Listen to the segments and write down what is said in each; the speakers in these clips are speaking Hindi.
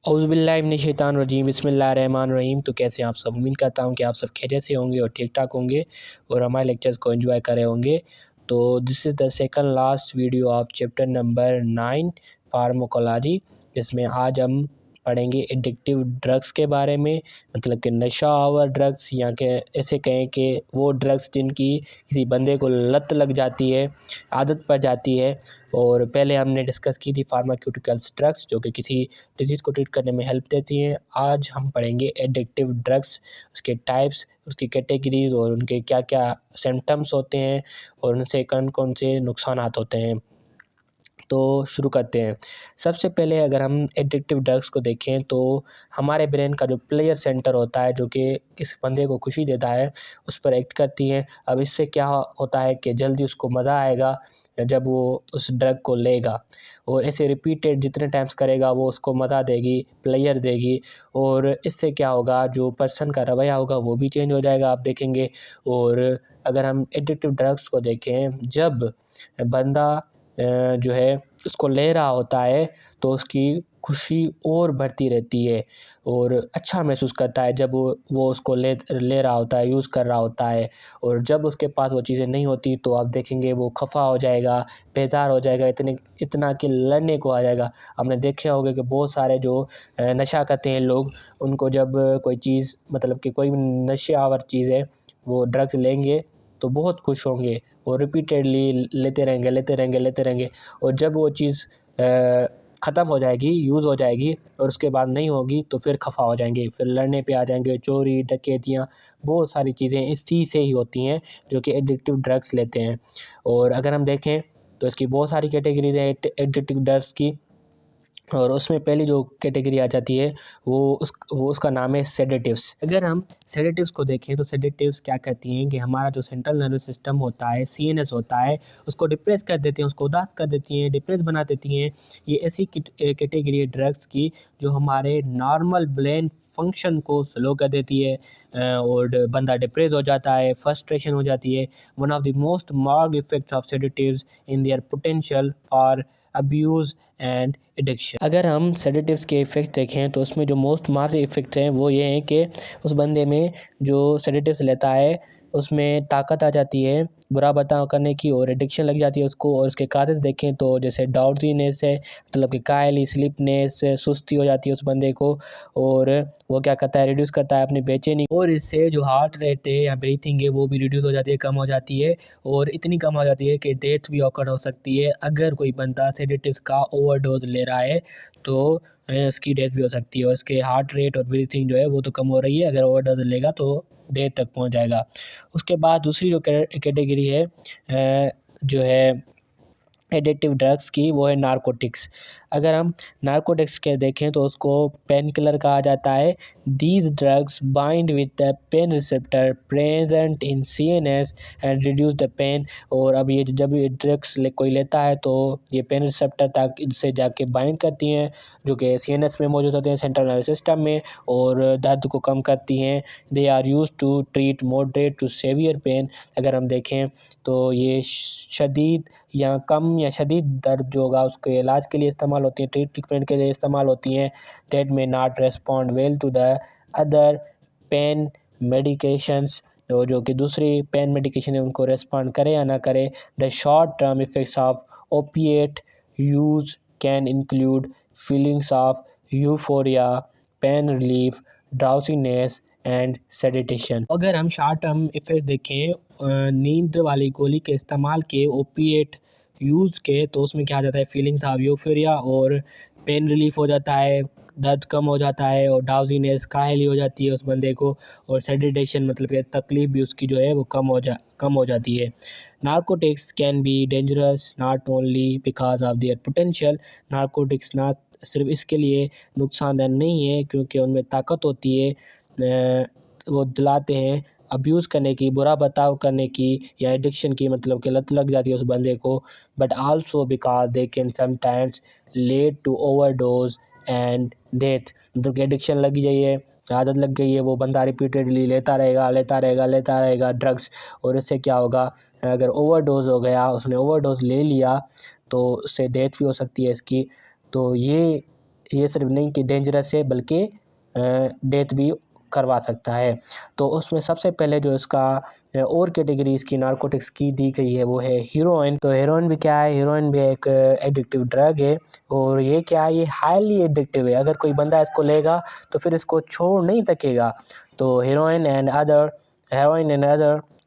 औज़ुबिल्लाहि मिनश्शैतानिर्रजीम बिस्मिल्लाहिर्रहमानिर्रहीम। तो कैसे हैं आप सब? उम्मीद करता हूँ कि आप सब खैरियत से होंगे और ठीक-ठाक होंगे और हमारे लेक्चर्स को एंजॉय कर रहे होंगे। तो this is the second last video of chapter number 9 pharmacology, जिसमें आज हम पढ़ेंगे एडिक्टिव ड्रग्स के बारे में, मतलब कि नशा आवर ड्रग्स, या कि ऐसे कहें कि वो ड्रग्स जिनकी किसी बंदे को लत लग जाती है, आदत पड़ जाती है। और पहले हमने डिस्कस की थी फार्मास्यूटिकल्स ड्रग्स, जो कि किसी डिजीज़ को ट्रीट करने में हेल्प देती हैं। आज हम पढ़ेंगे एडिक्टिव ड्रग्स, उसके टाइप्स, उसकी कैटेगरीज़ और उनके क्या-क्या सिम्पटम्स होते हैं और उनसे कौन-कौन से नुकसानात होते हैं। तो शुरू करते हैं। सबसे पहले अगर हम एडिक्टिव ड्रग्स को देखें तो हमारे ब्रेन का जो प्लेयर सेंटर होता है, जो कि किस बंदे को खुशी देता है, उस पर एक्ट करती है। अब इससे क्या होता है कि जल्दी उसको मज़ा आएगा जब वो उस ड्रग को लेगा, और ऐसे रिपीटेड जितने टाइम्स करेगा वो उसको मज़ा देगी, प्लेयर देगी, और इससे क्या होगा, जो पर्सन का रवैया होगा वो भी चेंज हो जाएगा, आप देखेंगे। और अगर हम एडिक्टिव ड्रग्स को देखें, जब बंदा जो है उसको ले रहा होता है तो उसकी खुशी और बढ़ती रहती है और अच्छा महसूस करता है जब वो उसको ले रहा होता है, यूज़ कर रहा होता है। और जब उसके पास वो चीज़ें नहीं होती तो आप देखेंगे वो खफा हो जाएगा, बेजार हो जाएगा, इतना कि लड़ने को आ जाएगा। आपने देखे होंगे कि बहुत सारे जो नशा करते हैं लोग, उनको जब कोई चीज़, मतलब कि कोई भी नशे आवर चीज़ है, वो ड्रग्स लेंगे तो बहुत खुश होंगे और रिपीटेडली लेते रहेंगे। और जब वो चीज़ ख़त्म हो जाएगी, यूज़ हो जाएगी और उसके बाद नहीं होगी तो फिर खफा हो जाएंगे, फिर लड़ने पे आ जाएंगे। चोरी, डकैतियाँ, बहुत सारी चीज़ें इस चीज़ से ही होती हैं जो कि एडिक्टिव ड्रग्स लेते हैं। और अगर हम देखें तो इसकी बहुत सारी कैटेगरीज हैं एडिक्टिव ड्रग्स की, और उसमें पहली जो कैटेगरी आ जाती है वो उसका नाम है सेडेटिव्स। अगर हम सेडेटिव्स को देखें तो सेडेटिव्स क्या कहती हैं कि हमारा जो सेंट्रल नर्वस सिस्टम होता है, सीएनएस होता है, उसको डिप्रेस कर देती हैं, उसको उदास कर देती हैं, डिप्रेस बना देती हैं। ये ऐसी कैटेगरी है ड्रग्स की जो हमारे नॉर्मल ब्रेन फंक्शन को स्लो कर देती है, और बंदा डिप्रेस हो जाता है, फ्रस्ट्रेशन हो जाती है। One of the most marked effects of sedatives in their potential for abuse and addiction. अगर हम सेडेटिव्स के इफ़ेक्ट देखें तो उसमें जो मोस्ट मार्क्ड इफ़ेक्ट हैं वो ये हैं कि उस बंदे में जो सेडेटिव्स लेता है उसमें ताकत आ जाती है बुरा बर्ताव करने की, और एडिक्शन लग जाती है उसको। और उसके काजेज़ देखें तो जैसे ड्राउजीनेस है, मतलब कि कायली, स्लीपनेस, सुस्ती हो जाती है उस बंदे को। और वो क्या करता है, रिड्यूस करता है अपनी बेचैनी, और इससे जो हार्ट रेट है या ब्रीथिंग है वो भी रिड्यूस हो जाती है, कम हो जाती है। और इतनी कम हो जाती है कि डेथ भी ऑकर हो सकती है। अगर कोई बंदा सेडेटिव्स का ओवरडोज ले रहा है तो उसकी डेथ भी हो सकती है, और उसके हार्ट रेट और ब्रीथिंग जो है वो तो कम हो रही है, अगर ओवरडोज लेगा तो डेथ तक पहुंच जाएगा। उसके बाद दूसरी जो कैटेगरी है जो है एडिक्टिव ड्रग्स की, वो है नारकोटिक्स। अगर हम नारकोटिक्स के देखें तो उसको पेन किलर कहा जाता है। These drugs bind with the pain receptor present in CNS and reduce the pain. और अब ये जब ये ड्रग्स कोई लेता है तो ये पेन रिसेप्टर तक इनसे जाके बाइंड करती हैं, जो कि सीएनएस में मौजूद होते हैं, सेंट्रल नर्वस सिस्टम में, और दर्द को कम करती हैं। They are use to treat moderate to severe pain. अगर हम देखें तो ये शदीद या कम या शदीद दर्द जो होगा उसके इलाज के लिए इस्तेमाल होती हैं, ट्रीटमेंट के लिए इस्तेमाल होती हैं। That may not respond well to the other pain medications, जो कि दूसरी पेन मेडिकेशन है उनको रेस्पॉन्ड करे या ना करे। The short term effects of opiate use can include feelings of euphoria, pain relief, drowsiness and sedation. अगर हम शॉर्ट टर्म इफेक्ट देखें नींद वाली गोली के इस्तेमाल के, ओपिएट यूज़ के, तो उसमें क्या आ जाता है, फीलिंग्स ऑफ यूफोरिया और पेन रिलीफ हो जाता है, दर्द कम हो जाता है, और ड्राउजीनेस, काहली हो जाती है उस बंदे को, और सेडिटेशन मतलब कि तकलीफ भी उसकी जो है वो कम हो जाती है। Narcotics can be dangerous not only because of their potential. Narcotics ना सिर्फ इसके लिए नुकसानदेह नहीं है क्योंकि उनमें ताकत होती है, वो दिलाते हैं अब्यूज़ करने की, बुरा बर्ताव करने की, या एडिक्शन की, मतलब कि लत लग जाती है उस बंदे को। But also because they can sometimes lead to overdose and death. मतलब कि एडिक्शन लगी गई है, आदत लग गई है, वो बंदा रिपीटेडली लेता रहेगा ड्रग्स, और इससे क्या होगा, अगर ओवरडोज हो गया, उसने ओवरडोज ले लिया तो उससे डेथ भी हो सकती है इसकी। तो ये ये सिर्फ नहीं कि डेंजरस है बल्कि डेथ भी करवा सकता है। तो उसमें सबसे पहले जो इसका और कैटेगरी इसकी नारकोटिक्स की दी गई है वो है हीरोइन। तो हीरोइन भी क्या है, हीरोइन भी एक एडिक्टिव ड्रग है और ये क्या है, ये हाईली एडिक्टिव है। अगर कोई बंदा इसको लेगा तो फिर इसको छोड़ नहीं सकेगा। तो heroine and other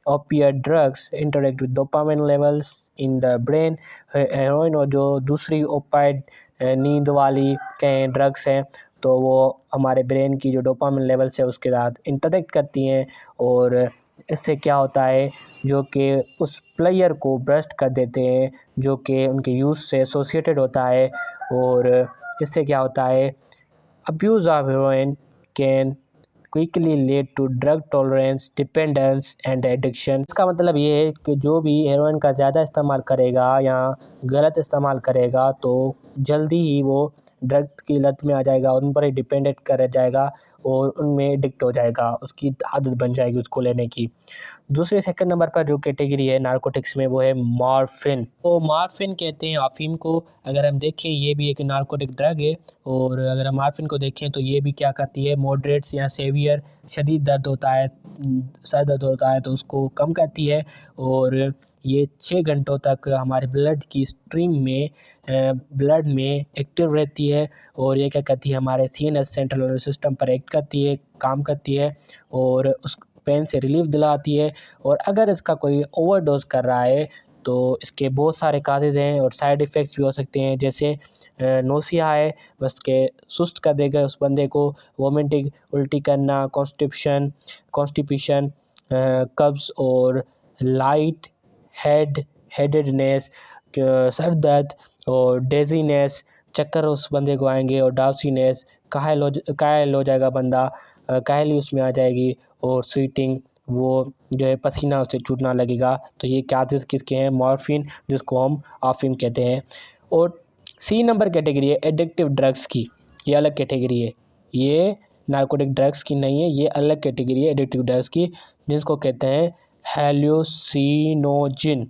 opiate drugs interact with dopamine levels in the brain। Heroin और जो दूसरी ओपाइड नींद वाली कई ड्रग्स हैं तो वो हमारे ब्रेन की जो डोपामिन लेवल्स है उसके साथ इंटरेक्ट करती हैं और इससे क्या होता है जो कि उस प्लेयर को ब्रस्ट कर देते हैं जो कि उनके यूज़ से एसोसिएटेड होता है। और इससे क्या होता है, abuse of heroin can quickly lead to drug tolerance, dependence and addiction. इसका मतलब ये है कि जो भी हेरोइन का ज़्यादा इस्तेमाल करेगा या गलत इस्तेमाल करेगा तो जल्दी ही वो ड्रग की लत में आ जाएगा, उन पर ही डिपेंडेंट कर जाएगा और उनमें एडिक्ट हो जाएगा, उसकी आदत बन जाएगी उसको लेने की। दूसरे सेकंड नंबर पर जो कैटेगरी है नारकोटिक्स में वो है मॉर्फिन। तो मॉर्फिन कहते हैं अफीम को। अगर हम देखें ये भी एक नारकोटिक ड्रग है और अगर हम मॉर्फिन को देखें तो ये भी क्या करती है, मॉडरेट्स या सेवियर शदीद दर्द होता है, सर दर्द होता है तो उसको कम करती है और ये 6 घंटों तक हमारे ब्लड की स्ट्रीम में ब्लड में एक्टिव रहती है और ये क्या करती है, हमारे सीएनएस सेंट्रल नर्वस सिस्टम पर एक्ट करती है, काम करती है और उस पेन से रिलीफ दिलाती है। और अगर इसका कोई ओवरडोज कर रहा है तो इसके बहुत सारे काजेज़ हैं और साइड इफ़ेक्ट्स भी हो सकते हैं, जैसे नोसिया है, बस के सुस्त कर देगा उस बंदे को, वोमिटिंग, उल्टी करना, कॉन्स्टिपेशन, कब्ज़ और लाइट हेडेडनेस, सर दर्द और डेजीनेस, चक्कर उस बंदे को आएंगे और डाउसीनेस, कायल हो जाएगा बंदा, कायली उसमें आ जाएगी और स्वीटिंग, वो जो है पसीना उसे छूटना लगेगा। तो ये काजेज़ किसके हैं, मॉर्फिन, जिसको हम अफीम कहते हैं। और सी नंबर कैटेगरी है एडिक्टिव ड्रग्स की, ये अलग कैटेगरी है, ये नार्कोटिक ड्रग्स की नहीं है, ये अलग कैटेगरी है एडिक्टिव ड्रग्स की, जिसको कहते हैं हेलोसिनोजिन।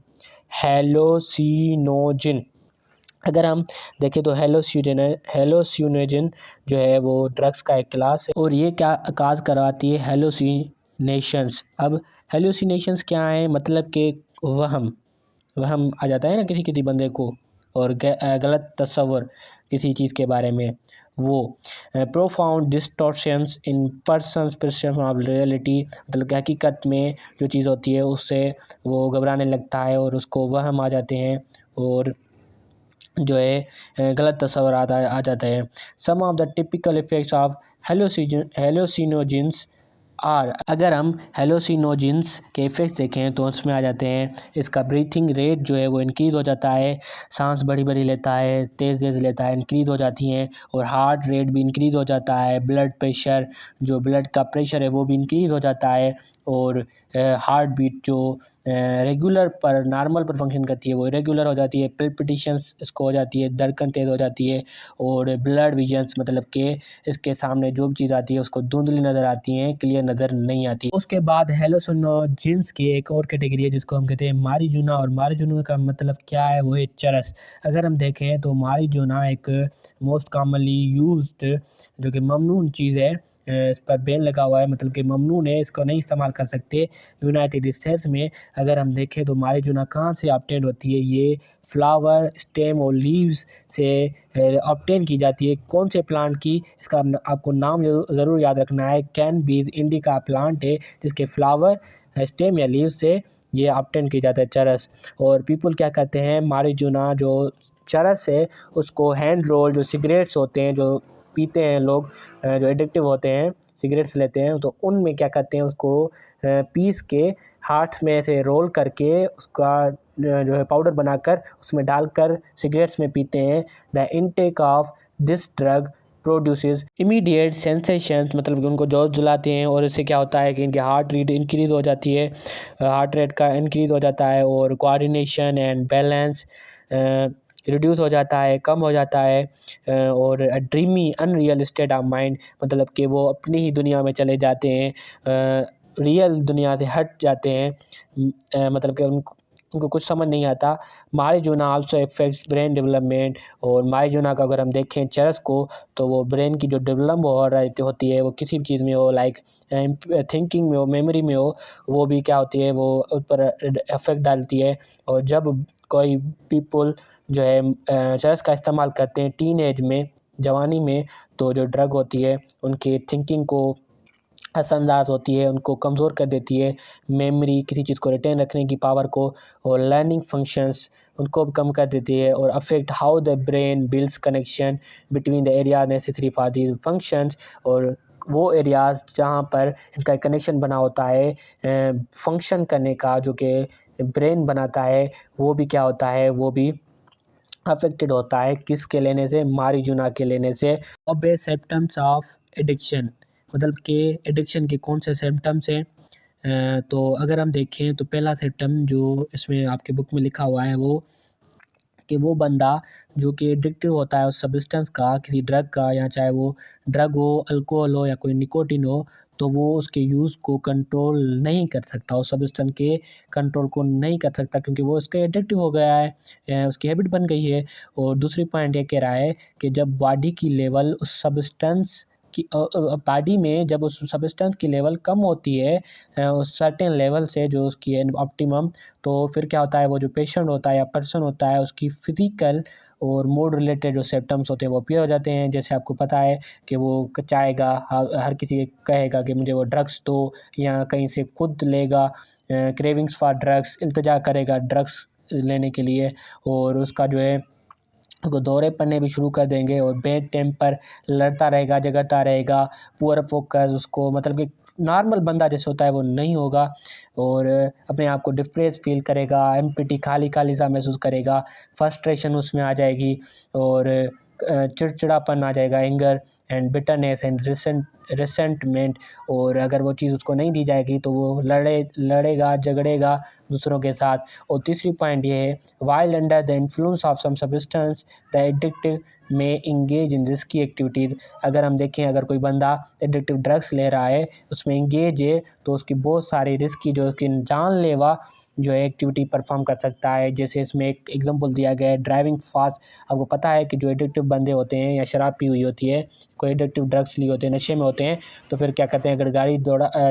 अगर हम देखें तो हेलोसिनोजिन जो है वो ड्रग्स का एक क्लास है और ये क्या काज करवाती है, हेलोसिनेशंस। अब हेलोसिनेशंस क्या है, मतलब कि वहम आ जाता है ना किसी किसी बंदे को और गलत तस्वर किसी चीज़ के बारे में, वो profound distortions in persons perception of reality, मतलब कि हकीकत में जो चीज़ होती है उससे वो घबराने लगता है और उसको वहम आ जाते हैं और जो है गलत तस्वर आ जाता है। Some of the typical effects of hallucinogens are, अगर हम हेलोसिनोजिन्स के इफ़ेक्ट्स देखें तो उसमें आ जाते हैं, इसका ब्रीथिंग रेट जो है वो इंक्रीज़ हो जाता है, सांस बड़ी बड़ी लेता है, तेज़ लेता है, इंक्रीज़ हो जाती हैं और हार्ट रेट भी इंक्रीज़ हो जाता है, ब्लड प्रेशर, जो ब्लड का प्रेशर है वो भी इंक्रीज़ हो जाता है और हार्ट बीट जो रेगुलर पर नॉर्मल पर फंक्शन करती है वो इरेगुलर हो जाती है, पल्पिटेशंस इसको हो जाती है, धड़कन तेज़ हो जाती है और ब्लड विजन्स, मतलब कि इसके सामने जो भी चीज़ आती है उसको धुंधली नज़र आती हैं, क्लियर नज़र नहीं आती। उसके बाद हेलोसिनोजिन्स की एक और कैटेगरी है जिसको हम कहते हैं मारिजुना, और मारिजुना का मतलब क्या है, वो है चरस। अगर हम देखें तो मारिजुना एक मोस्ट कॉमनली यूज्ड जो कि ममनून चीज़ है, इस पर बैन लगा हुआ है, मतलब कि ममनून है, इसको नहीं इस्तेमाल कर सकते यूनाइटेड स्टेट्स में। अगर हम देखें तो मारिजुना कहाँ से ऑब्टेन होती है, ये फ्लावर, स्टेम और लीव्स से ऑब्टेन की जाती है। कौन से प्लांट की, इसका आपको नाम ज़रूर याद रखना है, कैनबिस इंडिका प्लांट है जिसके फ्लावर, स्टेम या लीव्स से ये ऑब्टेन की जाता है चरस। और पीपल क्या करते हैं, मारिजुना जो चरस है उसको हैंड रोल, जो सिगरेट्स होते हैं जो पीते हैं लोग, जो एडिक्टिव होते हैं सिगरेट्स लेते हैं, तो उनमें क्या करते हैं, उसको पीस के हाथ में से रोल करके उसका जो है पाउडर बनाकर उसमें डालकर सिगरेट्स में पीते हैं। The intake of this drug produces immediate sensations, मतलब कि उनको जोश दिलाते हैं और इससे क्या होता है कि इनकी हार्ट रेट इंक्रीज़ हो जाती है, हार्ट रेट का इंक्रीज़ हो जाता है और कोऑर्डिनेशन एंड बैलेंस रिड्यूस हो जाता है, कम हो जाता है और dreamy unreal state of mind, मतलब कि वो अपनी ही दुनिया में चले जाते हैं, रियल दुनिया से हट जाते हैं, मतलब कि उनको कुछ समझ नहीं आता। मारिजुना आल्सो इफेक्ट्स ब्रेन डेवलपमेंट, और मारिजुना का अगर हम देखें चरस को, तो वो ब्रेन की जो डेवलप हो रही होती है, वो किसी भी चीज़ में हो, लाइक थिंकिंग में हो, मेमोरी में हो, वो भी क्या होती है, वो उस पर इफेक्ट डालती है। और जब कोई पीपल जो है चरस का इस्तेमाल करते हैं टीन एज में, जवानी में, तो जो ड्रग होती है उनकी थिंकिंग को असरअंदाज होती है, उनको कमज़ोर कर देती है, मेमोरी, किसी चीज़ को रिटेन रखने की पावर को, और लर्निंग फंक्शंस उनको भी कम कर देती है, और affect how the brain builds connection between the area necessary for these functions. और वो एरियाज़ जहाँ पर इनका कनेक्शन बना होता है फंक्शन करने का, जो कि ब्रेन बनाता है, वो भी क्या होता है, वो भी अफेक्टेड होता है। किसके लेने से? मारिजुना के लेने से। अब सिम्टम्स ऑफ एडिक्शन, मतलब कि एडिक्शन के कौन से सिम्टम्स हैं? तो अगर हम देखें तो पहला सिम्टम जो इसमें आपके बुक में लिखा हुआ है वो कि वो बंदा जो कि एडिक्टिव होता है उस सब्सटेंस का, किसी ड्रग का, या चाहे वो ड्रग हो, अल्कोहल हो, या कोई निकोटिन हो, तो वो उसके यूज़ को कंट्रोल नहीं कर सकता, उस सब्सटेंस के कंट्रोल को नहीं कर सकता, क्योंकि वो उसका एडिक्टिव हो गया है, उसकी हैबिट बन गई है। और दूसरी पॉइंट ये कह रहा है कि जब बॉडी की लेवल उस सब्सटेंस की बॉडी में जब उस सब्सटेंस की लेवल कम होती है उस सर्टेन लेवल से, जो उसकी है ऑप्टिमम, तो फिर क्या होता है, वो जो पेशेंट होता है या पर्सन होता है, उसकी फिज़िकल और मूड रिलेटेड जो सिम्पटम्स होते हैं वो अपीयर हो जाते हैं। जैसे आपको पता है कि वो चाहेगा, हर किसी कहेगा कि मुझे वो ड्रग्स दो, या कहीं से खुद लेगा, क्रेविंग्स फॉर ड्रग्स, इल्तिजा करेगा ड्रग्स लेने के लिए, और उसका जो है उसको दौरे पड़ने भी शुरू कर देंगे, और बैड टेम्पर, लड़ता रहेगा, झगड़ता रहेगा, पुअर फोकस, उसको मतलब कि नॉर्मल बंदा जैसे होता है वो नहीं होगा, और अपने आप को डिप्रेस फील करेगा, एम्प्टी, खाली खाली सा महसूस करेगा, फ्रस्ट्रेशन उसमें आ जाएगी, और चिड़चिड़ापन आ जाएगा, anger and bitterness and resentment. और अगर वो चीज़ उसको नहीं दी जाएगी तो वो लड़ेगा, झगड़ेगा दूसरों के साथ। और तीसरी पॉइंट ये है, while under the influence of some substance the addictive may engage in risky activities. अगर हम देखें, अगर कोई बंदा एडिक्टिव ड्रग्स ले रहा है, उसमें इंगेज है, तो उसकी बहुत सारी रिस्की, जो उसकी जानलेवा जो है एक्टिविटी परफॉर्म कर सकता है। जैसे इसमें एक एग्जांपल दिया गया है, ड्राइविंग फास्ट। आपको पता है कि जो एडिक्टिव बंदे होते हैं, या शराब पी हुई होती है, कोई एडिक्टिव ड्रग्स लिए होते हैं, नशे में होते हैं, तो फिर क्या करते हैं, अगर गाड़ी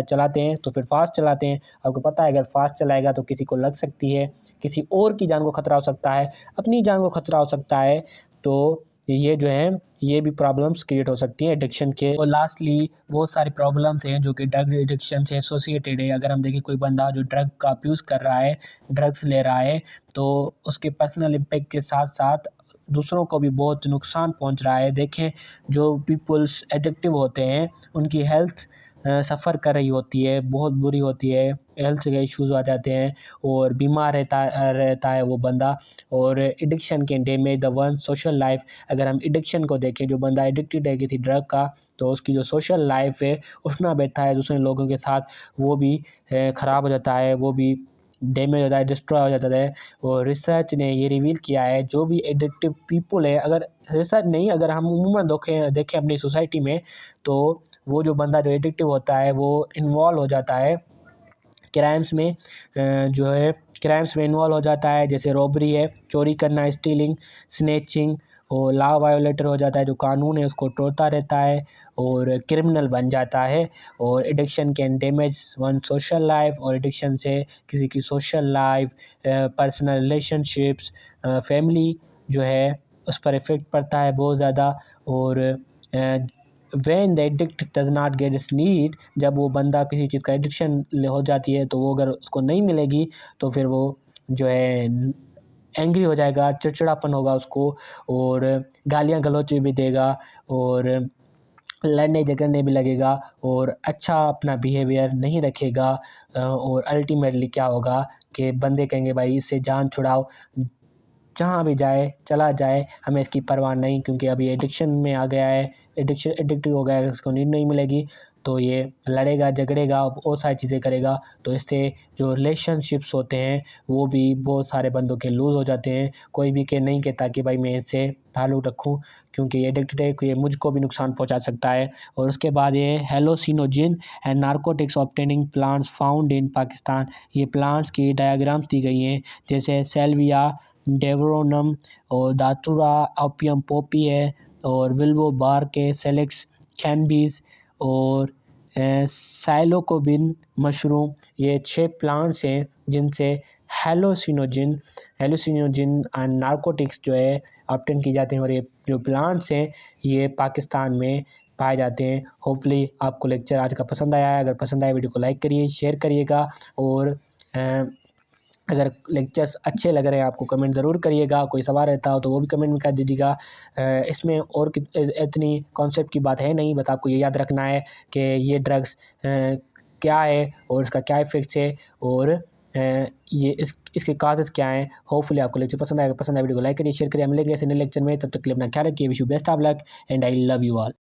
चलाते हैं तो फिर फास्ट चलाते हैं। आपको पता है अगर फास्ट चलाएगा तो किसी को लग सकती है, किसी और की जान को खतरा हो सकता है, अपनी जान को खतरा हो सकता है। तो ये जो है, ये भी प्रॉब्लम्स क्रिएट हो सकती है एडिक्शन के। और लास्टली बहुत सारी प्रॉब्लम्स हैं जो कि ड्रग एडिक्शन से एसोसिएटेड है। अगर हम देखें कोई बंदा जो ड्रग का अब्यूज़ कर रहा है, ड्रग्स ले रहा है, तो उसके पर्सनल इम्पैक्ट के साथ साथ दूसरों को भी बहुत नुकसान पहुंच रहा है। देखें, जो पीपल्स एडिक्टिव होते हैं उनकी हेल्थ सफ़र कर रही होती है, बहुत बुरी होती है, हेल्थ के इश्यूज़ आ जाते हैं, और बीमार रहता है वो बंदा। और addiction can damage the one social life. अगर हम एडिक्शन को देखें, जो बंदा एडिक्टेड है किसी ड्रग का, तो उसकी जो सोशल लाइफ है, उठना बैठता है दूसरे लोगों के साथ, वो भी ख़राब हो जाता है, वो भी डैमेज होता है, डिस्ट्रॉय हो जाता है। और रिसर्च ने ये रिवील किया है, जो भी एडिक्टिव पीपल है, अगर रिसर्च नहीं, अगर हम उम्ूमन देखें अपनी सोसाइटी में, तो वो जो बंदा जो एडिक्टिव होता है वो इन्वॉल्व हो जाता है क्राइम्स में, जो है क्राइम्स में इन्वॉल्व हो जाता है। जैसे रॉबरी है, चोरी करना, स्टीलिंग, स्नैचिंग, और लॉ वायोलेटर हो जाता है, जो कानून है उसको तोड़ता रहता है, और क्रिमिनल बन जाता है। और addiction can damage one social life, और एडिक्शन से किसी की social life, personal relationships, family जो है उस पर इफ़ेक्ट पड़ता है बहुत ज़्यादा। और when the addict does not gate it's need, जब वो बंदा किसी चीज़ का एडिक्शन हो जाती है, तो वो अगर उसको नहीं मिलेगी तो फिर वो जो है एंग्री हो जाएगा, चिड़चिड़ापन होगा उसको, और गालियाँ गलौच भी देगा, और लड़ने झगड़ने भी लगेगा, और अच्छा अपना बिहेवियर नहीं रखेगा। और अल्टीमेटली क्या होगा कि बंदे कहेंगे भाई इससे जान छुड़ाओ, जहाँ भी जाए चला जाए, हमें इसकी परवाह नहीं, क्योंकि अभी एडिक्शन में आ गया है, एडिक्टिव हो गया है, इसको नींद नहीं मिलेगी। तो ये लड़ेगा झगड़ेगा और सारी चीज़ें करेगा, तो इससे जो रिलेशनशिप्स होते हैं वो भी बहुत सारे बंदों के लूज़ हो जाते हैं। कोई भी नहीं कहता कि भाई मैं इससे ताल्लुक़ रखूँ, क्योंकि ये एडिक्टेड है, ये मुझको भी नुकसान पहुंचा सकता है। और उसके बाद ये hallucinogen and narcotics obtaining plants found in Pakistan, ये प्लांट्स की डायग्राम्स दी गई हैं, जैसे सेल्विया डेवरोनम और दातुरा ओपियम पॉपी है, और विल्वो बार के सेलेक्स कैनबीज और साइलोकोबिन मशरूम, ये 6 प्लांट्स हैं जिनसे हेलुसिनोजन एंड नारकोटिक्स जो है ऑब्टेन की जाते हैं। और ये जो प्लांट्स हैं ये पाकिस्तान में पाए जाते हैं। होपफुली आपको लेक्चर आज का पसंद आया है। अगर पसंद आया वीडियो को लाइक करिए, शेयर करिएगा, और अगर लेक्चर्स अच्छे लग रहे हैं आपको कमेंट ज़रूर करिएगा। कोई सवाल रहता हो तो वो भी कमेंट में कर दीजिएगा। इसमें और इतनी कॉन्सेप्ट की बात है नहीं, बस आपको ये याद रखना है कि ये ड्रग्स क्या है और इसका क्या इफ़ेक्ट्स है, और ये इसके काजेज़ क्या हैं। होपफुली आपको लेक्चर पसंद आएगा। वीडियो को लाइक करिए, शेयर करिए। मिलेंगे ऐसे नए लेक्चर में, तब तक के लिए अपना ख्याल रखिए। Wish you best of luck and I love you all.